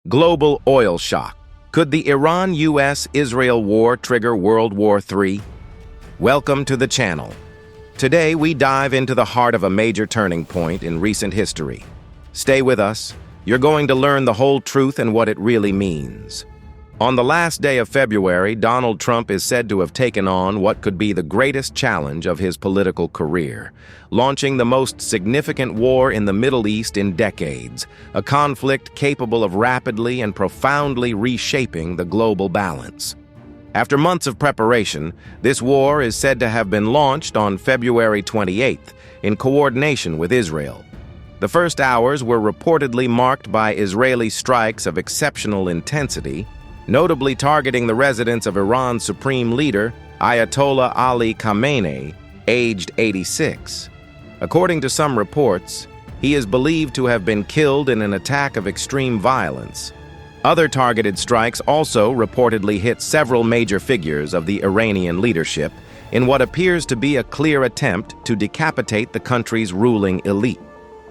Global oil shock. Could the Iran-US-Israel war trigger World War III? Welcome to the channel. Today, we dive into the heart of a major turning point in recent history. Stay with us. You're going to learn the whole truth and what it really means. On the last day of February, Donald Trump is said to have taken on what could be the greatest challenge of his political career, launching the most significant war in the Middle East in decades, a conflict capable of rapidly and profoundly reshaping the global balance. After months of preparation, this war is said to have been launched on February 28th in coordination with Israel. The first hours were reportedly marked by Israeli strikes of exceptional intensity, notably targeting the residence of Iran's supreme leader, Ayatollah Ali Khamenei, aged 86. According to some reports, he is believed to have been killed in an attack of extreme violence. Other targeted strikes also reportedly hit several major figures of the Iranian leadership in what appears to be a clear attempt to decapitate the country's ruling elite.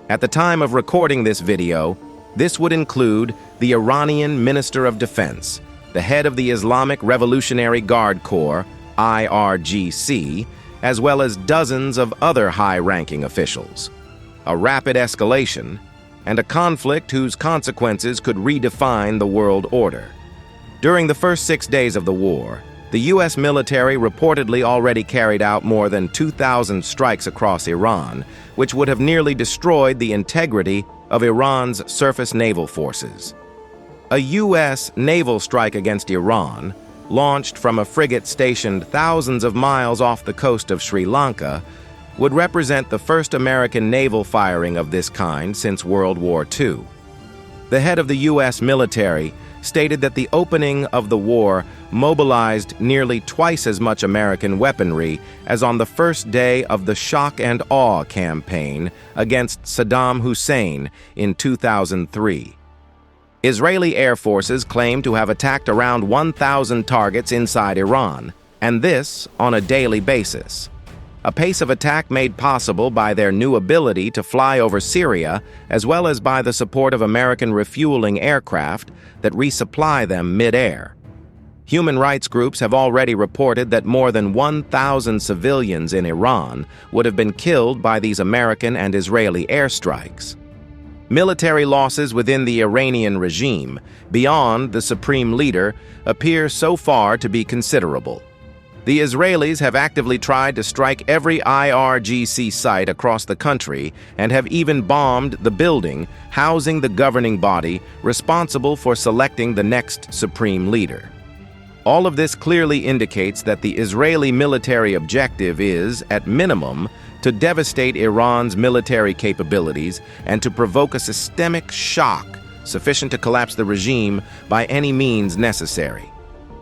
At the time of recording this video, this would include the Iranian Minister of Defense, the head of the Islamic Revolutionary Guard Corps, IRGC, as well as dozens of other high-ranking officials. A rapid escalation, and a conflict whose consequences could redefine the world order. During the first 6 days of the war, the U.S. military reportedly already carried out more than 2,000 strikes across Iran, which would have nearly destroyed the integrity of Iran's surface naval forces. A U.S. naval strike against Iran, launched from a frigate stationed thousands of miles off the coast of Sri Lanka, would represent the first American naval firing of this kind since World War II. The head of the U.S. military stated that the opening of the war mobilized nearly twice as much American weaponry as on the first day of the shock and awe campaign against Saddam Hussein in 2003. Israeli air forces claim to have attacked around 1,000 targets inside Iran, and this on a daily basis. A pace of attack made possible by their new ability to fly over Syria, as well as by the support of American refueling aircraft that resupply them mid-air. Human rights groups have already reported that more than 1,000 civilians in Iran would have been killed by these American and Israeli airstrikes. Military losses within the Iranian regime, beyond the supreme leader, appear so far to be considerable. The Israelis have actively tried to strike every IRGC site across the country and have even bombed the building housing the governing body responsible for selecting the next supreme leader. All of this clearly indicates that the Israeli military objective is, at minimum, to devastate Iran's military capabilities and to provoke a systemic shock sufficient to collapse the regime by any means necessary.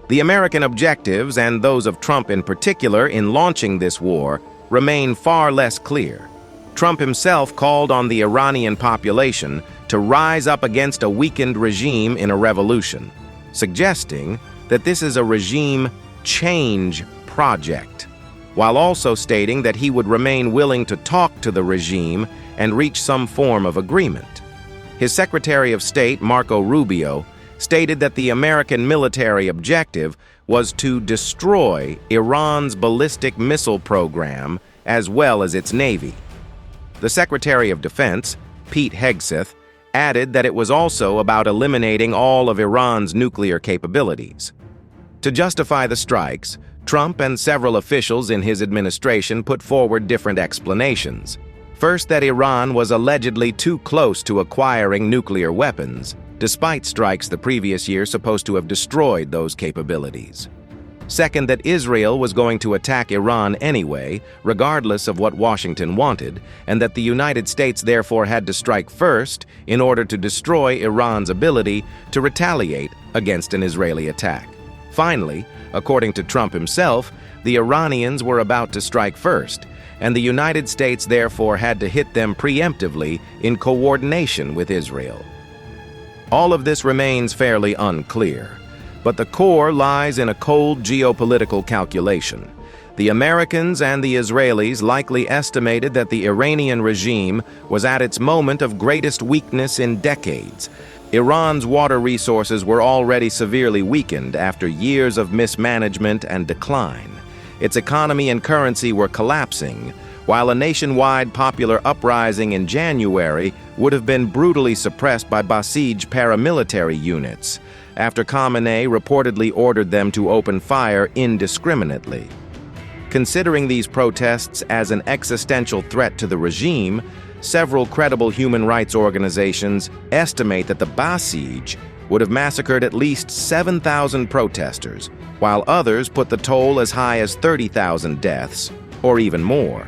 The American objectives, and those of Trump in particular, in launching this war, remain far less clear. Trump himself called on the Iranian population to rise up against a weakened regime in a revolution, suggesting that this is a regime change project, while also stating that he would remain willing to talk to the regime and reach some form of agreement. His Secretary of State, Marco Rubio, stated that the American military objective was to destroy Iran's ballistic missile program as well as its navy. The Secretary of Defense, Pete Hegseth, added that it was also about eliminating all of Iran's nuclear capabilities. To justify the strikes, Trump and several officials in his administration put forward different explanations. First, that Iran was allegedly too close to acquiring nuclear weapons, despite strikes the previous year supposed to have destroyed those capabilities. Second, that Israel was going to attack Iran anyway, regardless of what Washington wanted, and that the United States therefore had to strike first in order to destroy Iran's ability to retaliate against an Israeli attack. Finally, according to Trump himself, the Iranians were about to strike first, and the United States therefore had to hit them preemptively in coordination with Israel. All of this remains fairly unclear, but the core lies in a cold geopolitical calculation. The Americans and the Israelis likely estimated that the Iranian regime was at its moment of greatest weakness in decades, Iran's water resources were already severely weakened after years of mismanagement and decline. Its economy and currency were collapsing, while a nationwide popular uprising in January would have been brutally suppressed by Basij paramilitary units, after Khamenei reportedly ordered them to open fire indiscriminately. Considering these protests as an existential threat to the regime, several credible human rights organizations estimate that the Basij would have massacred at least 7,000 protesters, while others put the toll as high as 30,000 deaths, or even more.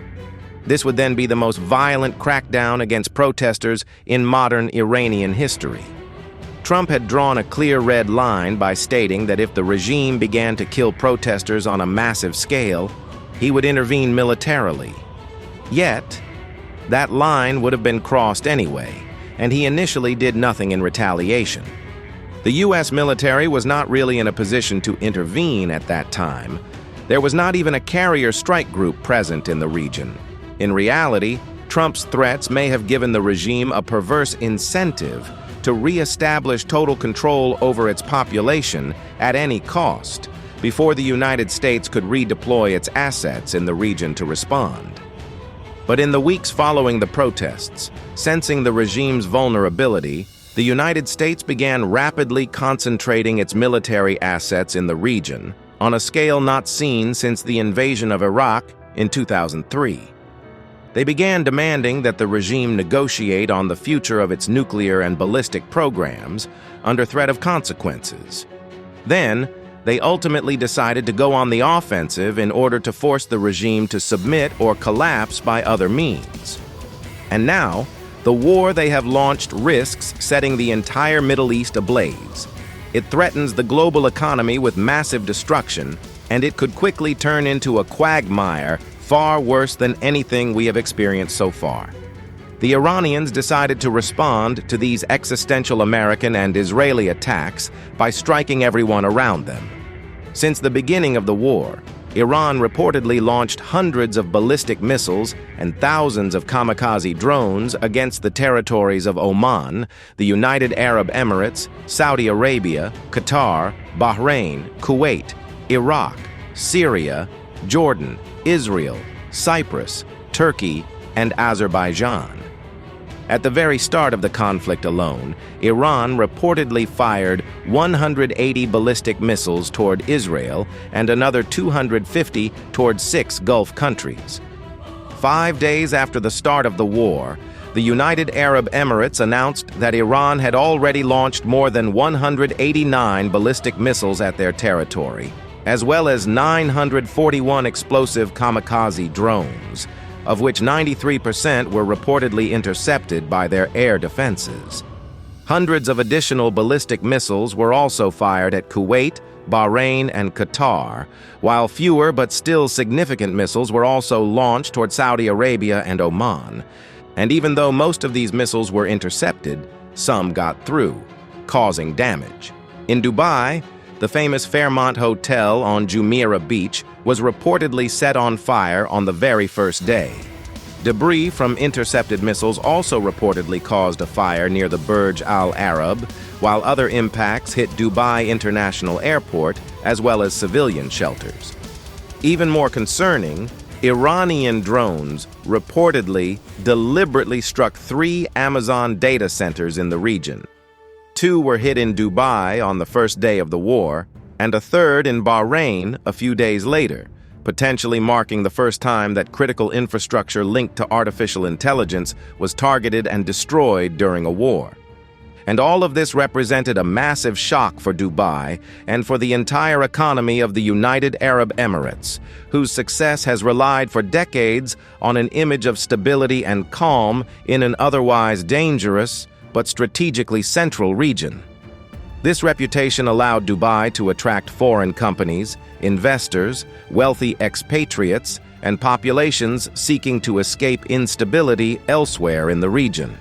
This would then be the most violent crackdown against protesters in modern Iranian history. Trump had drawn a clear red line by stating that if the regime began to kill protesters on a massive scale, he would intervene militarily. Yet, that line would have been crossed anyway, and he initially did nothing in retaliation. The U.S. military was not really in a position to intervene at that time. There was not even a carrier strike group present in the region. In reality, Trump's threats may have given the regime a perverse incentive to re-establish total control over its population at any cost, before the United States could redeploy its assets in the region to respond. But in the weeks following the protests, sensing the regime's vulnerability, the United States began rapidly concentrating its military assets in the region on a scale not seen since the invasion of Iraq in 2003. They began demanding that the regime negotiate on the future of its nuclear and ballistic programs under threat of consequences. Then, they ultimately decided to go on the offensive in order to force the regime to submit or collapse by other means. And now, the war they have launched risks setting the entire Middle East ablaze. It threatens the global economy with massive destruction, and it could quickly turn into a quagmire far worse than anything we have experienced so far. The Iranians decided to respond to these existential American and Israeli attacks by striking everyone around them. Since the beginning of the war, Iran reportedly launched hundreds of ballistic missiles and thousands of kamikaze drones against the territories of Oman, the United Arab Emirates, Saudi Arabia, Qatar, Bahrain, Kuwait, Iraq, Syria, Jordan, Israel, Cyprus, Turkey, and Azerbaijan. At the very start of the conflict alone, Iran reportedly fired 180 ballistic missiles toward Israel and another 250 toward 6 Gulf countries. 5 days after the start of the war, the United Arab Emirates announced that Iran had already launched more than 189 ballistic missiles at their territory, as well as 941 explosive kamikaze drones, of which 93% were reportedly intercepted by their air defenses. Hundreds of additional ballistic missiles were also fired at Kuwait, Bahrain, and Qatar, while fewer but still significant missiles were also launched toward Saudi Arabia and Oman. And even though most of these missiles were intercepted, some got through, causing damage. In Dubai, the famous Fairmont Hotel on Jumeirah Beach was reportedly set on fire on the very first day. Debris from intercepted missiles also reportedly caused a fire near the Burj Al Arab, while other impacts hit Dubai International Airport as well as civilian shelters. Even more concerning, Iranian drones reportedly deliberately struck 3 Amazon data centers in the region. 2 were hit in Dubai on the first day of the war, and a third in Bahrain a few days later, potentially marking the first time that critical infrastructure linked to artificial intelligence was targeted and destroyed during a war. And all of this represented a massive shock for Dubai and for the entire economy of the United Arab Emirates, whose success has relied for decades on an image of stability and calm in an otherwise dangerous but strategically central region. This reputation allowed Dubai to attract foreign companies, investors, wealthy expatriates, and populations seeking to escape instability elsewhere in the region.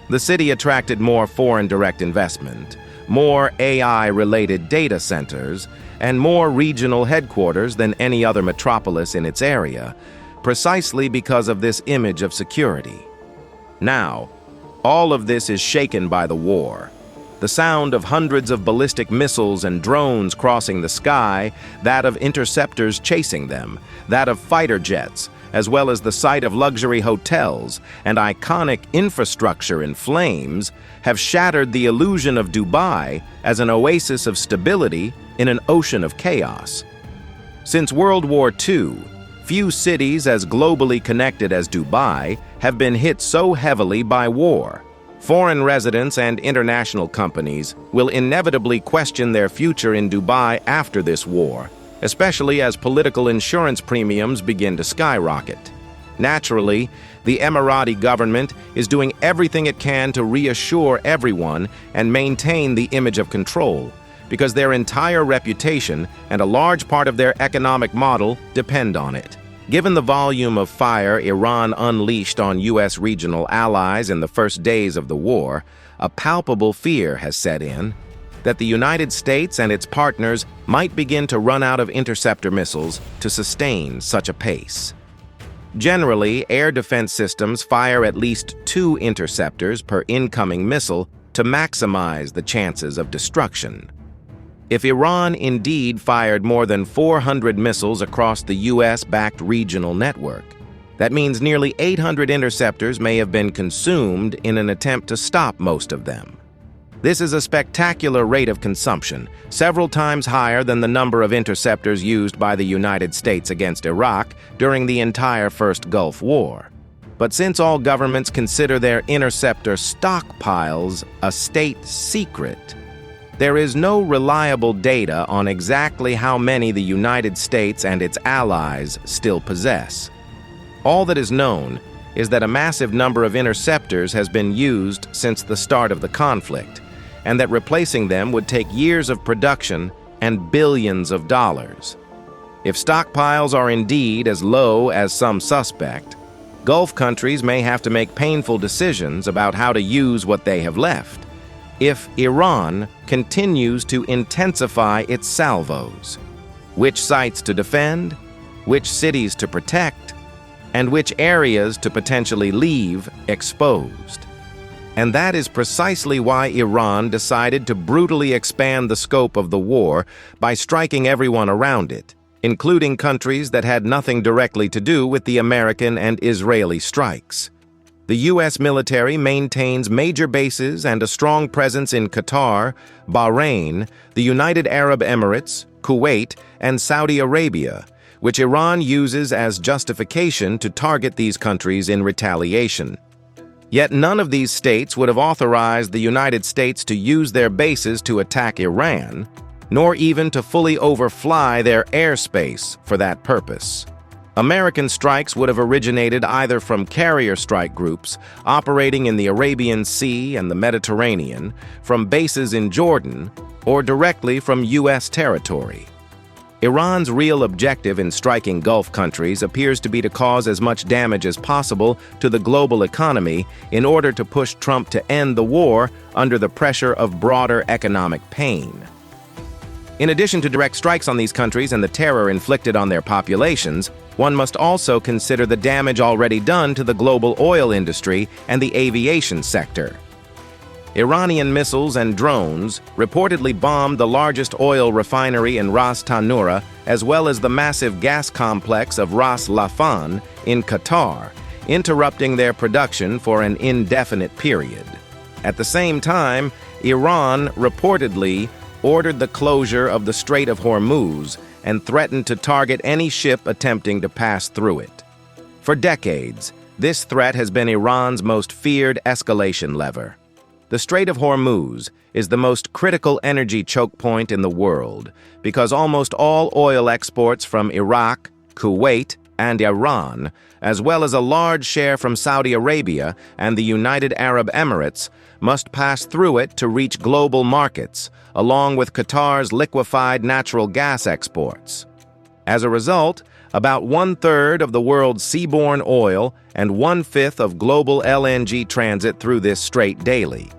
The city attracted more foreign direct investment, more AI-related data centers, and more regional headquarters than any other metropolis in its area, precisely because of this image of security. Now, all of this is shaken by the war. The sound of hundreds of ballistic missiles and drones crossing the sky, that of interceptors chasing them, that of fighter jets, as well as the sight of luxury hotels and iconic infrastructure in flames, have shattered the illusion of Dubai as an oasis of stability in an ocean of chaos. Since World War II, few cities as globally connected as Dubai have been hit so heavily by war. Foreign residents and international companies will inevitably question their future in Dubai after this war, especially as political insurance premiums begin to skyrocket. Naturally, the Emirati government is doing everything it can to reassure everyone and maintain the image of control, because their entire reputation and a large part of their economic model depend on it. Given the volume of fire Iran unleashed on U.S. regional allies in the first days of the war, a palpable fear has set in that the United States and its partners might begin to run out of interceptor missiles to sustain such a pace. Generally, air defense systems fire at least 2 interceptors per incoming missile to maximize the chances of destruction. If Iran indeed fired more than 400 missiles across the U.S.-backed regional network, that means nearly 800 interceptors may have been consumed in an attempt to stop most of them. This is a spectacular rate of consumption, several times higher than the number of interceptors used by the United States against Iraq during the entire First Gulf War. But since all governments consider their interceptor stockpiles a state secret, there is no reliable data on exactly how many the United States and its allies still possess. All that is known is that a massive number of interceptors has been used since the start of the conflict, and that replacing them would take years of production and billions of dollars. If stockpiles are indeed as low as some suspect, Gulf countries may have to make painful decisions about how to use what they have left if Iran continues to intensify its salvos. Which sites to defend, which cities to protect, and which areas to potentially leave exposed. And that is precisely why Iran decided to brutally expand the scope of the war by striking everyone around it, including countries that had nothing directly to do with the American and Israeli strikes. The U.S. military maintains major bases and a strong presence in Qatar, Bahrain, the United Arab Emirates, Kuwait, and Saudi Arabia, which Iran uses as justification to target these countries in retaliation. Yet none of these states would have authorized the United States to use their bases to attack Iran, nor even to fully overfly their airspace for that purpose. American strikes would have originated either from carrier strike groups operating in the Arabian Sea and the Mediterranean, from bases in Jordan, or directly from U.S. territory. Iran's real objective in striking Gulf countries appears to be to cause as much damage as possible to the global economy in order to push Trump to end the war under the pressure of broader economic pain. In addition to direct strikes on these countries and the terror inflicted on their populations, one must also consider the damage already done to the global oil industry and the aviation sector. Iranian missiles and drones reportedly bombed the largest oil refinery in Ras Tanura, as well as the massive gas complex of Ras Laffan in Qatar, interrupting their production for an indefinite period. At the same time, Iran reportedly ordered the closure of the Strait of Hormuz and threatened to target any ship attempting to pass through it. For decades, this threat has been Iran's most feared escalation lever. The Strait of Hormuz is the most critical energy choke point in the world because almost all oil exports from Iraq, Kuwait, and Iran, as well as a large share from Saudi Arabia and the United Arab Emirates, must pass through it to reach global markets, along with Qatar's liquefied natural gas exports. As a result, about 1/3 of the world's seaborne oil and 1/5 of global LNG transit through this strait daily.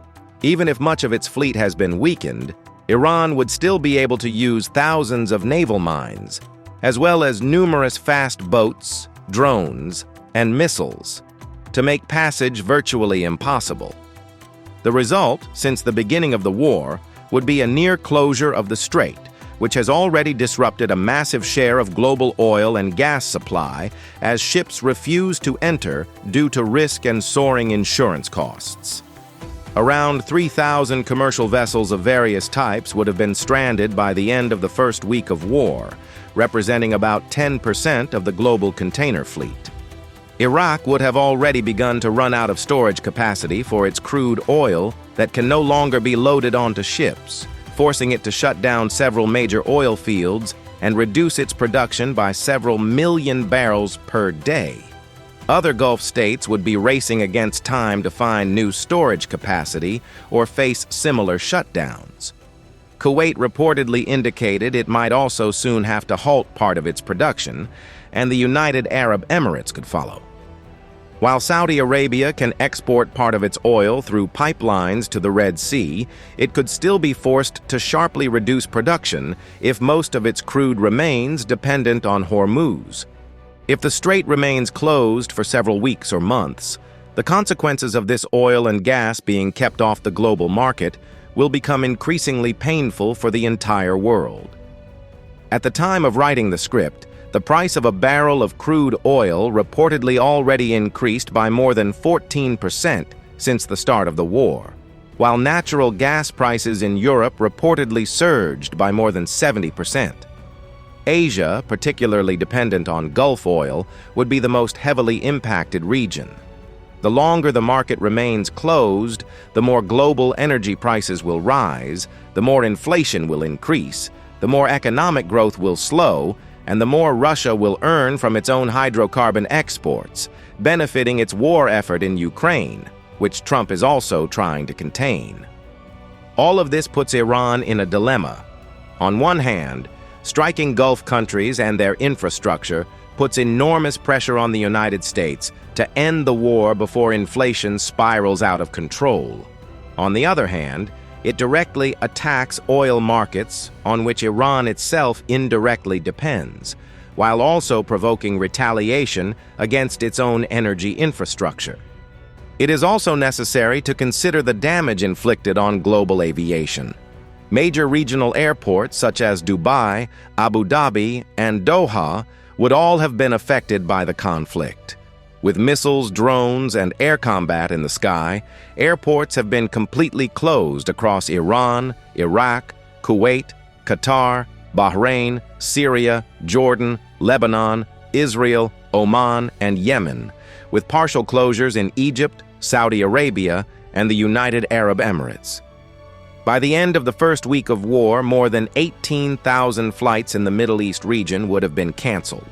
Even if much of its fleet has been weakened, Iran would still be able to use thousands of naval mines, as well as numerous fast boats, drones, and missiles, to make passage virtually impossible. The result, since the beginning of the war, would be a near closure of the strait, which has already disrupted a massive share of global oil and gas supply as ships refuse to enter due to risk and soaring insurance costs. Around 3,000 commercial vessels of various types would have been stranded by the end of the first week of war, representing about 10% of the global container fleet. Iraq would have already begun to run out of storage capacity for its crude oil that can no longer be loaded onto ships, forcing it to shut down several major oil fields and reduce its production by several million barrels per day. Other Gulf states would be racing against time to find new storage capacity or face similar shutdowns. Kuwait reportedly indicated it might also soon have to halt part of its production, and the United Arab Emirates could follow. While Saudi Arabia can export part of its oil through pipelines to the Red Sea, it could still be forced to sharply reduce production if most of its crude remains dependent on Hormuz. If the strait remains closed for several weeks or months, the consequences of this oil and gas being kept off the global market will become increasingly painful for the entire world. At the time of writing the script, the price of a barrel of crude oil reportedly already increased by more than 14% since the start of the war, while natural gas prices in Europe reportedly surged by more than 70%. Asia, particularly dependent on Gulf oil, would be the most heavily impacted region. The longer the market remains closed, the more global energy prices will rise, the more inflation will increase, the more economic growth will slow, and the more Russia will earn from its own hydrocarbon exports, benefiting its war effort in Ukraine, which Trump is also trying to contain. All of this puts Iran in a dilemma. On one hand, striking Gulf countries and their infrastructure puts enormous pressure on the United States to end the war before inflation spirals out of control. On the other hand, it directly attacks oil markets on which Iran itself indirectly depends, while also provoking retaliation against its own energy infrastructure. It is also necessary to consider the damage inflicted on global aviation. Major regional airports such as Dubai, Abu Dhabi, and Doha would all have been affected by the conflict. With missiles, drones, and air combat in the sky, airports have been completely closed across Iran, Iraq, Kuwait, Qatar, Bahrain, Syria, Jordan, Lebanon, Israel, Oman, and Yemen, with partial closures in Egypt, Saudi Arabia, and the United Arab Emirates. By the end of the first week of war, more than 18,000 flights in the Middle East region would have been canceled,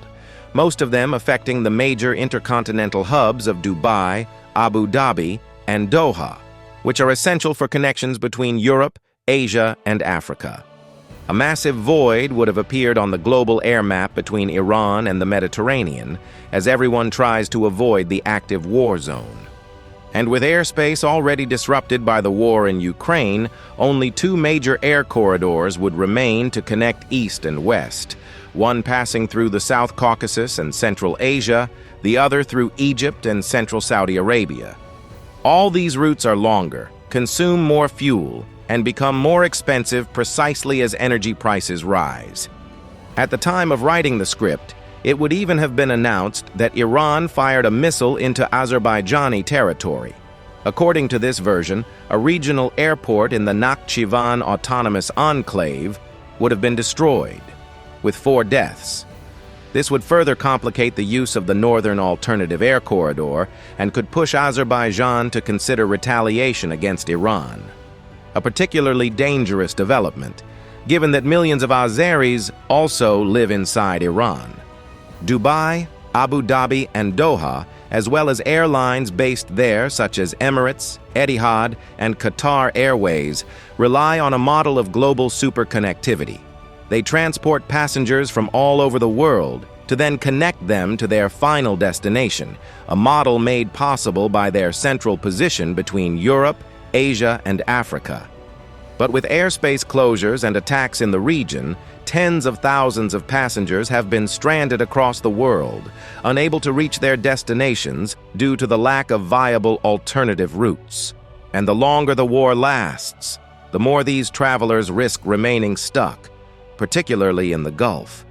most of them affecting the major intercontinental hubs of Dubai, Abu Dhabi, and Doha, which are essential for connections between Europe, Asia, and Africa. A massive void would have appeared on the global air map between Iran and the Mediterranean, as everyone tries to avoid the active war zone. And with airspace already disrupted by the war in Ukraine, only two major air corridors would remain to connect east and west, one passing through the South Caucasus and Central Asia, the other through Egypt and Central Saudi Arabia. All these routes are longer, consume more fuel, and become more expensive precisely as energy prices rise. At the time of writing the script, it would even have been announced that Iran fired a missile into Azerbaijani territory. According to this version, a regional airport in the Nakhchivan Autonomous Enclave would have been destroyed, with 4 deaths. This would further complicate the use of the Northern Alternative Air Corridor and could push Azerbaijan to consider retaliation against Iran. A particularly dangerous development, given that millions of Azeris also live inside Iran. Dubai, Abu Dhabi, and Doha, as well as airlines based there such as Emirates, Etihad, and Qatar Airways, rely on a model of global superconnectivity. They transport passengers from all over the world to then connect them to their final destination, a model made possible by their central position between Europe, Asia, and Africa. But with airspace closures and attacks in the region, tens of thousands of passengers have been stranded across the world, unable to reach their destinations due to the lack of viable alternative routes. And the longer the war lasts, the more these travelers risk remaining stuck, particularly in the Gulf.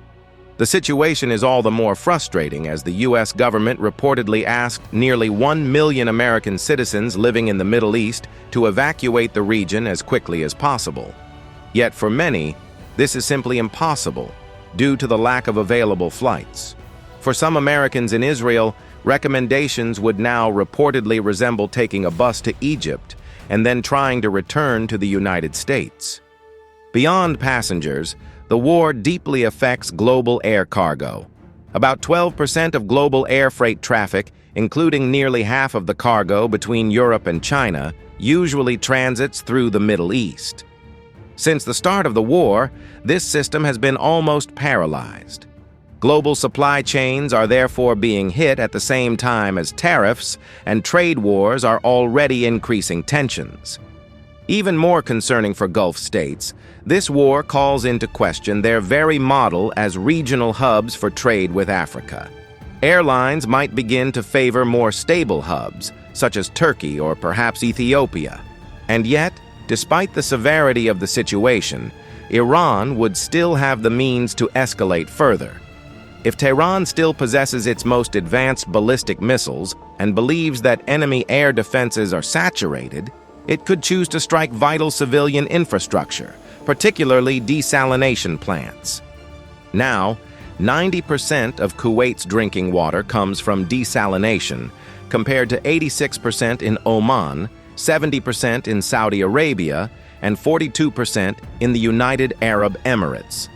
The situation is all the more frustrating as the U.S. government reportedly asked nearly 1 million American citizens living in the Middle East to evacuate the region as quickly as possible. Yet for many, this is simply impossible due to the lack of available flights. For some Americans in Israel, recommendations would now reportedly resemble taking a bus to Egypt and then trying to return to the United States. Beyond passengers, the war deeply affects global air cargo. About 12% of global air freight traffic, including nearly half of the cargo between Europe and China, usually transits through the Middle East. Since the start of the war, this system has been almost paralyzed. Global supply chains are therefore being hit at the same time as tariffs and trade wars are already increasing tensions. Even more concerning for Gulf states, this war calls into question their very model as regional hubs for trade with Africa. Airlines might begin to favor more stable hubs, such as Turkey or perhaps Ethiopia. And yet, despite the severity of the situation, Iran would still have the means to escalate further. If Tehran still possesses its most advanced ballistic missiles and believes that enemy air defenses are saturated, it could choose to strike vital civilian infrastructure, particularly desalination plants. Now, 90% of Kuwait's drinking water comes from desalination, compared to 86% in Oman, 70% in Saudi Arabia, and 42% in the United Arab Emirates.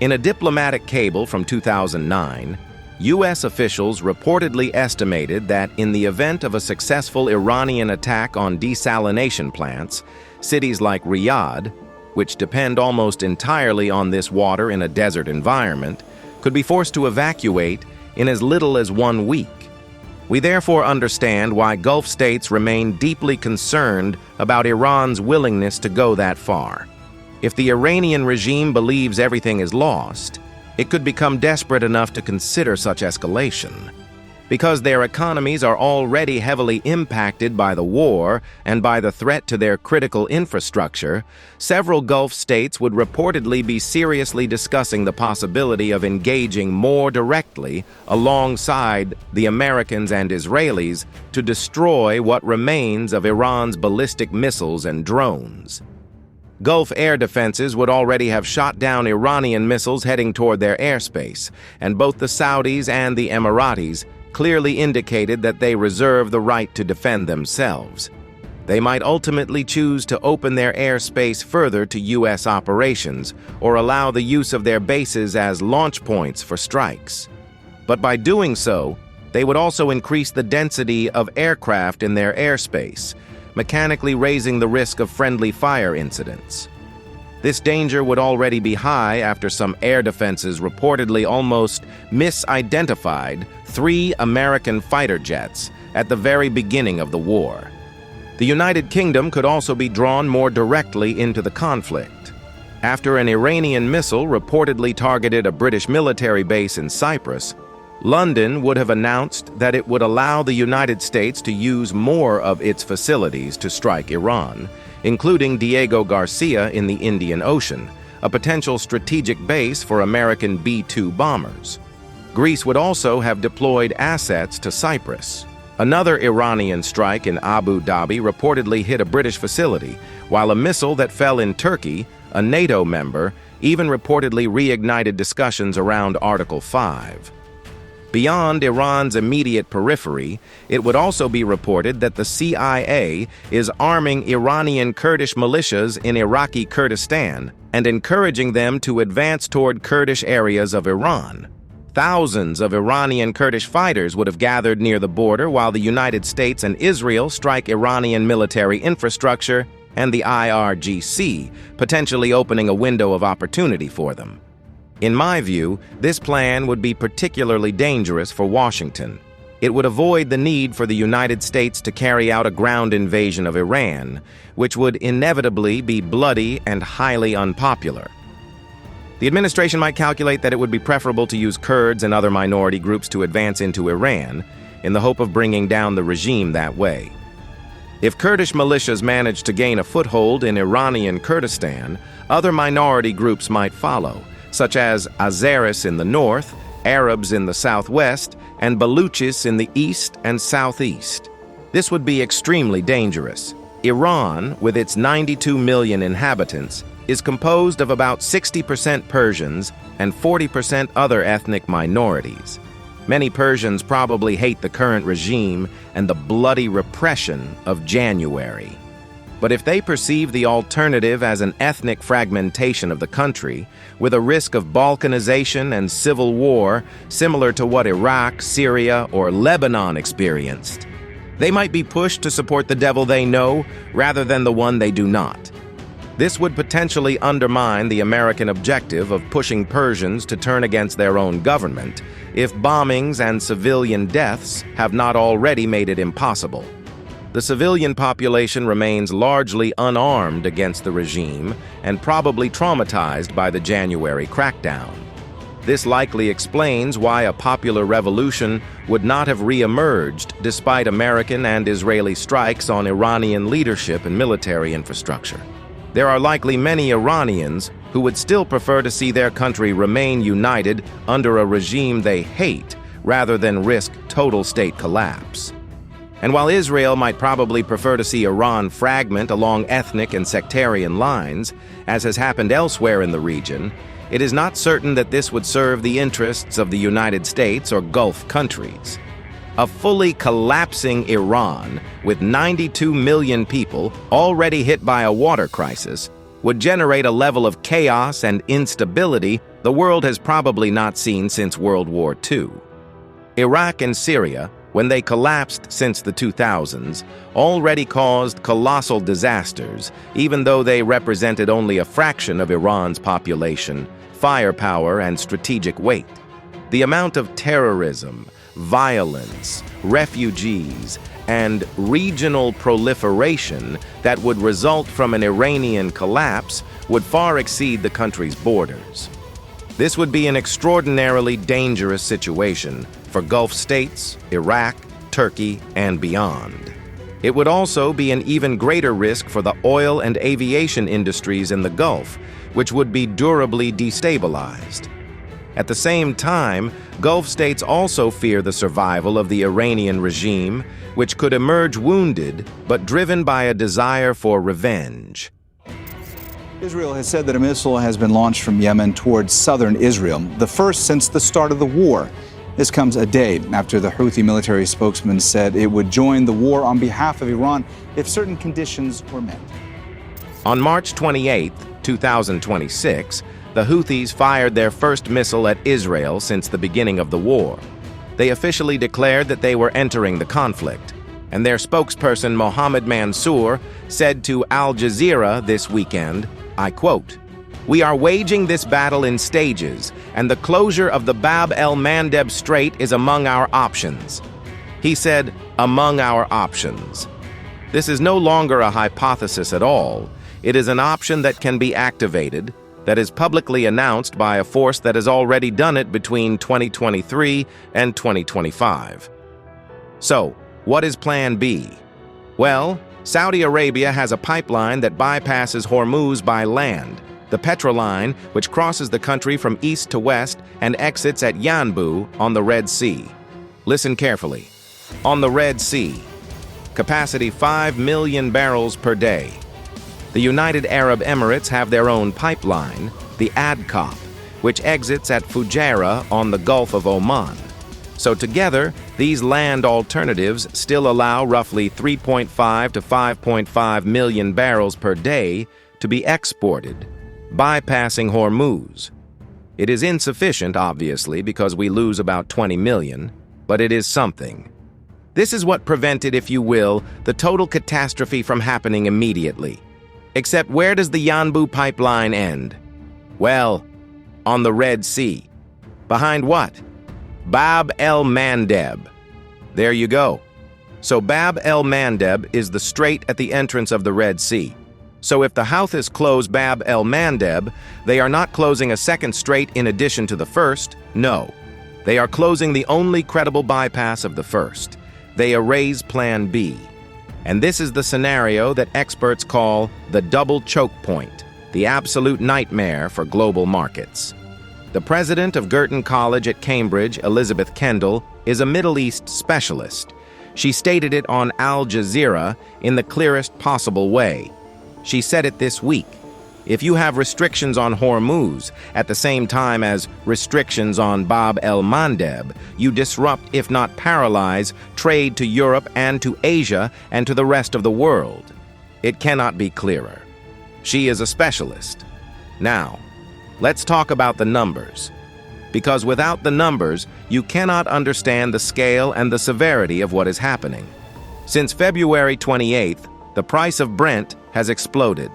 In a diplomatic cable from 2009, U.S. officials reportedly estimated that in the event of a successful Iranian attack on desalination plants, cities like Riyadh, which depend almost entirely on this water in a desert environment, could be forced to evacuate in as little as 1 week. We therefore understand why Gulf states remain deeply concerned about Iran's willingness to go that far. If the Iranian regime believes everything is lost, it could become desperate enough to consider such escalation. Because their economies are already heavily impacted by the war and by the threat to their critical infrastructure, several Gulf states would reportedly be seriously discussing the possibility of engaging more directly alongside the Americans and Israelis to destroy what remains of Iran's ballistic missiles and drones. Gulf air defenses would already have shot down Iranian missiles heading toward their airspace, and both the Saudis and the Emiratis clearly indicated that they reserve the right to defend themselves. They might ultimately choose to open their airspace further to U.S. operations or allow the use of their bases as launch points for strikes. But by doing so, they would also increase the density of aircraft in their airspace, mechanically raising the risk of friendly fire incidents. This danger would already be high after some air defenses reportedly almost misidentified 3 American fighter jets at the very beginning of the war. The United Kingdom could also be drawn more directly into the conflict. After an Iranian missile reportedly targeted a British military base in Cyprus, London would have announced that it would allow the United States to use more of its facilities to strike Iran, including Diego Garcia in the Indian Ocean, a potential strategic base for American B-2 bombers. Greece would also have deployed assets to Cyprus. Another Iranian strike in Abu Dhabi reportedly hit a British facility, while a missile that fell in Turkey, a NATO member, even reportedly reignited discussions around Article 5. Beyond Iran's immediate periphery, it would also be reported that the CIA is arming Iranian Kurdish militias in Iraqi Kurdistan and encouraging them to advance toward Kurdish areas of Iran. Thousands of Iranian Kurdish fighters would have gathered near the border while the United States and Israel strike Iranian military infrastructure and the IRGC, potentially opening a window of opportunity for them. In my view, this plan would be particularly dangerous for Washington. It would avoid the need for the United States to carry out a ground invasion of Iran, which would inevitably be bloody and highly unpopular. The administration might calculate that it would be preferable to use Kurds and other minority groups to advance into Iran, in the hope of bringing down the regime that way. If Kurdish militias manage to gain a foothold in Iranian Kurdistan, other minority groups might follow, such as Azeris in the north, Arabs in the southwest, and Baluchis in the east and southeast. This would be extremely dangerous. Iran, with its 92 million inhabitants, is composed of about 60% Persians and 40% other ethnic minorities. Many Persians probably hate the current regime and the bloody repression of January. But if they perceive the alternative as an ethnic fragmentation of the country, with a risk of balkanization and civil war similar to what Iraq, Syria, or Lebanon experienced, they might be pushed to support the devil they know rather than the one they do not. This would potentially undermine the American objective of pushing Persians to turn against their own government if bombings and civilian deaths have not already made it impossible. The civilian population remains largely unarmed against the regime and probably traumatized by the January crackdown. This likely explains why a popular revolution would not have re-emerged despite American and Israeli strikes on Iranian leadership and military infrastructure. There are likely many Iranians who would still prefer to see their country remain united under a regime they hate rather than risk total state collapse. And while Israel might probably prefer to see Iran fragment along ethnic and sectarian lines, as has happened elsewhere in the region, it is not certain that this would serve the interests of the United States or Gulf countries. A fully collapsing Iran, with 92 million people already hit by a water crisis, would generate a level of chaos and instability the world has probably not seen since World War II. Iraq and Syria, when they collapsed since the 2000s, already caused colossal disasters, even though they represented only a fraction of Iran's population, firepower, and strategic weight. The amount of terrorism, violence, refugees, and regional proliferation that would result from an Iranian collapse would far exceed the country's borders. This would be an extraordinarily dangerous situation for Gulf states, Iraq, Turkey, and beyond. It would also be an even greater risk for the oil and aviation industries in the Gulf, which would be durably destabilized. At the same time, Gulf states also fear the survival of the Iranian regime, which could emerge wounded but driven by a desire for revenge. Israel has said that a missile has been launched from Yemen towards southern Israel, the first since the start of the war. This comes a day after the Houthi military spokesman said it would join the war on behalf of Iran if certain conditions were met. On March 28, 2026, the Houthis fired their first missile at Israel since the beginning of the war. They officially declared that they were entering the conflict, and their spokesperson Mohammed Mansour said to Al Jazeera this weekend, I quote, "We are waging this battle in stages, and the closure of the Bab el-Mandeb Strait is among our options." He said, among our options. This is no longer a hypothesis at all. It is an option that can be activated, that is publicly announced by a force that has already done it between 2023 and 2025. So, what is Plan B? Well, Saudi Arabia has a pipeline that bypasses Hormuz by land, the Petroline, which crosses the country from east to west and exits at Yanbu on the Red Sea. Listen carefully. On the Red Sea, capacity 5 million barrels per day. The United Arab Emirates have their own pipeline, the Adcop, which exits at Fujairah on the Gulf of Oman. So together, these land alternatives still allow roughly 3.5 to 5.5 million barrels per day to be exported, bypassing Hormuz. It is insufficient, obviously, because we lose about 20 million, but it is something. This is what prevented, if you will, the total catastrophe from happening immediately. Except where does the Yanbu pipeline end? Well, on the Red Sea. Behind what? Bab el-Mandeb. There you go. So Bab el-Mandeb is the strait at the entrance of the Red Sea. So if the Houthis close Bab el-Mandeb, they are not closing a second strait in addition to the first. No. They are closing the only credible bypass of the first. They erase Plan B. And this is the scenario that experts call the double choke point, the absolute nightmare for global markets. The president of Girton College at Cambridge, Elizabeth Kendall, is a Middle East specialist. She stated it on Al Jazeera in the clearest possible way. She said it this week. If you have restrictions on Hormuz at the same time as restrictions on Bab el-Mandeb, you disrupt, if not paralyze, trade to Europe and to Asia and to the rest of the world. It cannot be clearer. She is a specialist. Now, let's talk about the numbers. Because without the numbers, you cannot understand the scale and the severity of what is happening. Since February 28th, the price of Brent has exploded.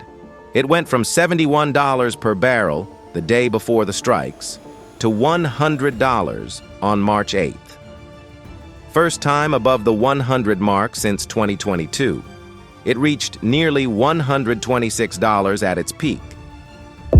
It went from $71 per barrel the day before the strikes to $100 on March 8th. First time above the 100 mark since 2022. It reached nearly $126 at its peak.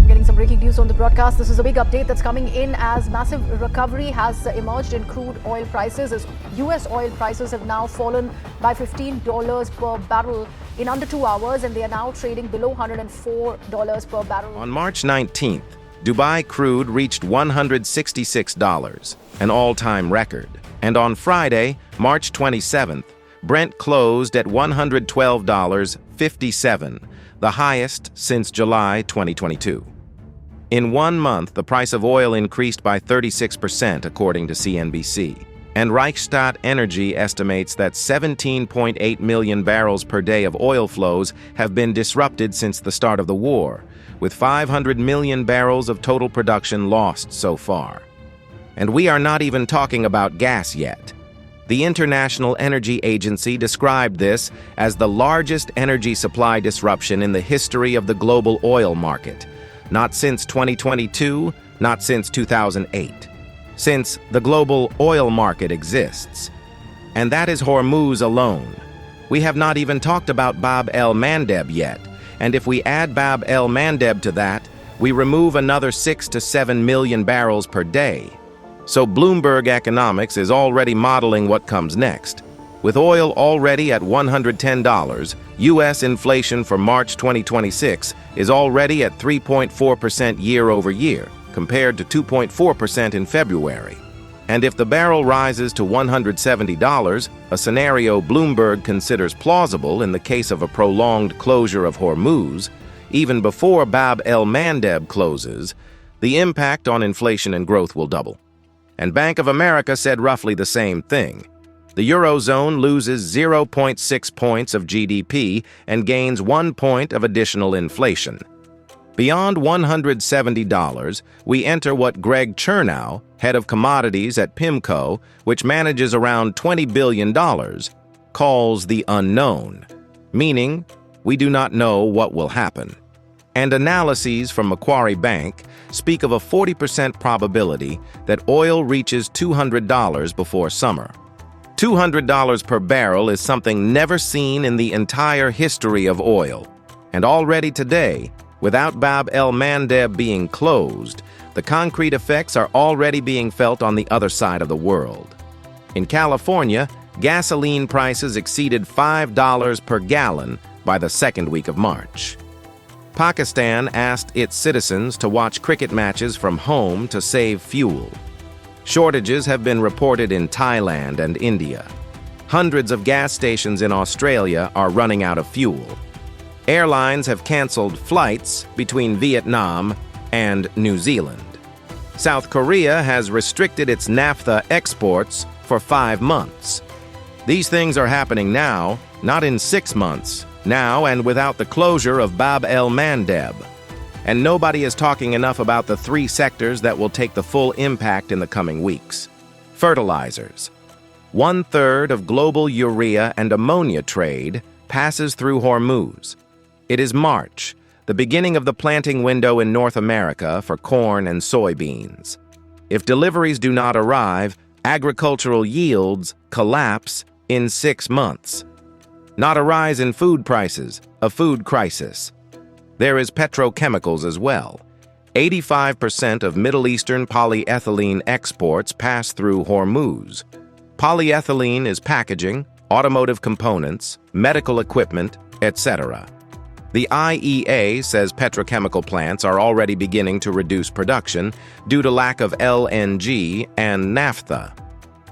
Getting some breaking news on the broadcast. This is a big update that's coming in as massive recovery has emerged in crude oil prices, as U.S. oil prices have now fallen by $15 per barrel in under 2 hours, and they are now trading below $104 per barrel. On March 19th, Dubai crude reached $166, an all-time record. And on Friday, March 27th, Brent closed at $112.57, the highest since July 2022. In 1 month, the price of oil increased by 36%, according to CNBC. And Reichstadt Energy estimates that 17.8 million barrels per day of oil flows have been disrupted since the start of the war, with 500 million barrels of total production lost so far. And we are not even talking about gas yet. The International Energy Agency described this as the largest energy supply disruption in the history of the global oil market. Not since 2022, not since 2008. Since the global oil market exists. And that is Hormuz alone. We have not even talked about Bab el-Mandeb yet, and if we add Bab el-Mandeb to that, we remove another 6 to 7 million barrels per day. So Bloomberg Economics is already modeling what comes next. With oil already at $110, U.S. inflation for March 2026 is already at 3.4% year over year, compared to 2.4% in February. And if the barrel rises to $170, a scenario Bloomberg considers plausible in the case of a prolonged closure of Hormuz, even before Bab el-Mandeb closes, the impact on inflation and growth will double. And Bank of America said roughly the same thing. The Eurozone loses 0.6 points of GDP and gains 1 point of additional inflation. Beyond $170, we enter what Greg Chernow, head of commodities at PIMCO, which manages around $20 billion, calls the unknown, meaning we do not know what will happen. And analyses from Macquarie Bank speak of a 40% probability that oil reaches $200 before summer. $200 per barrel is something never seen in the entire history of oil. And already today, without Bab el-Mandeb being closed, the concrete effects are already being felt on the other side of the world. In California, gasoline prices exceeded $5 per gallon by the second week of March. Pakistan asked its citizens to watch cricket matches from home to save fuel. Shortages have been reported in Thailand and India. Hundreds of gas stations in Australia are running out of fuel. Airlines have canceled flights between Vietnam and New Zealand. South Korea has restricted its naphtha exports for 5 months. These things are happening now, not in 6 months, now and without the closure of Bab el-Mandeb. And nobody is talking enough about the 3 sectors that will take the full impact in the coming weeks. Fertilizers. 1/3 of global urea and ammonia trade passes through Hormuz. It is March, the beginning of the planting window in North America for corn and soybeans. If deliveries do not arrive, agricultural yields collapse in 6 months. Not a rise in food prices, a food crisis. There is petrochemicals as well. 85% of Middle Eastern polyethylene exports pass through Hormuz. Polyethylene is packaging, automotive components, medical equipment, etc. The IEA says petrochemical plants are already beginning to reduce production due to lack of LNG and naphtha.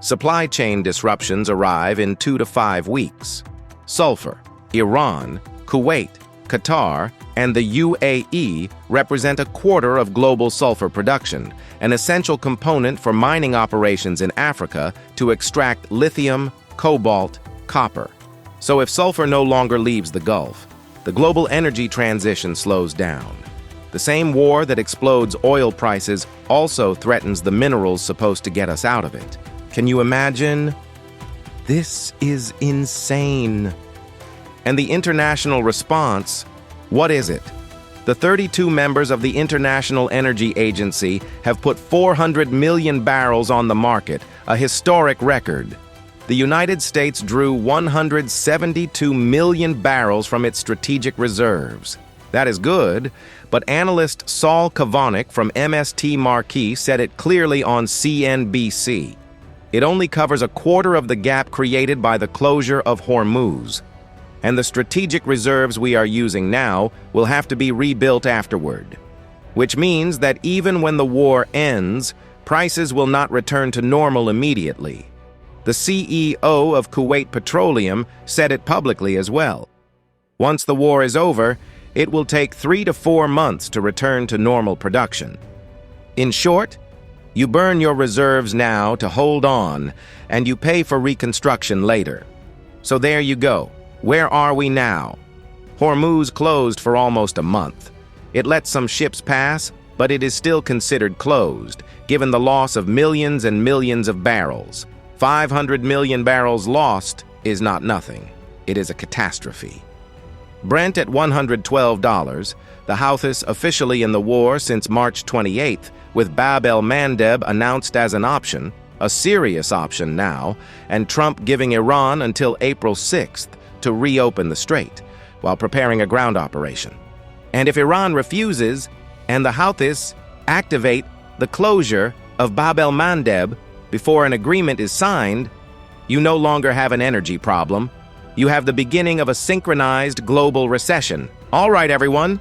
Supply chain disruptions arrive in 2 to 5 weeks. Sulfur, Iran, Kuwait, Qatar, and the UAE represent a quarter of global sulfur production, an essential component for mining operations in Africa to extract lithium, cobalt, copper. So if sulfur no longer leaves the Gulf, the global energy transition slows down. The same war that explodes oil prices also threatens the minerals supposed to get us out of it. Can you imagine? This is insane. And the international response, what is it? The 32 members of the International Energy Agency have put 400 million barrels on the market, a historic record. The United States drew 172 million barrels from its strategic reserves. That is good, but analyst Saul Kavonik from MST Marquee said it clearly on CNBC. It only covers a quarter of the gap created by the closure of Hormuz. And the strategic reserves we are using now will have to be rebuilt afterward. Which means that even when the war ends, prices will not return to normal immediately. The CEO of Kuwait Petroleum said it publicly as well. Once the war is over, it will take 3 to 4 months to return to normal production. In short, you burn your reserves now to hold on, and you pay for reconstruction later. So there you go. Where are we now? Hormuz closed for almost a month. It let some ships pass, but it is still considered closed, given the loss of millions and millions of barrels. 500 million barrels lost is not nothing. It is a catastrophe. Brent at $112, the Houthis officially in the war since March 28th, with Bab el-Mandeb announced as an option, a serious option now, and Trump giving Iran until April 6th to reopen the strait, while preparing a ground operation. And if Iran refuses, and the Houthis activate the closure of Bab el-Mandeb before an agreement is signed, you no longer have an energy problem. You have the beginning of a synchronized global recession. All right, everyone.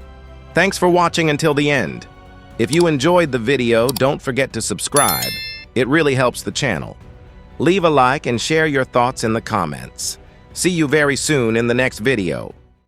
Thanks for watching until the end. If you enjoyed the video, don't forget to subscribe. It really helps the channel. Leave a like and share your thoughts in the comments. See you very soon in the next video.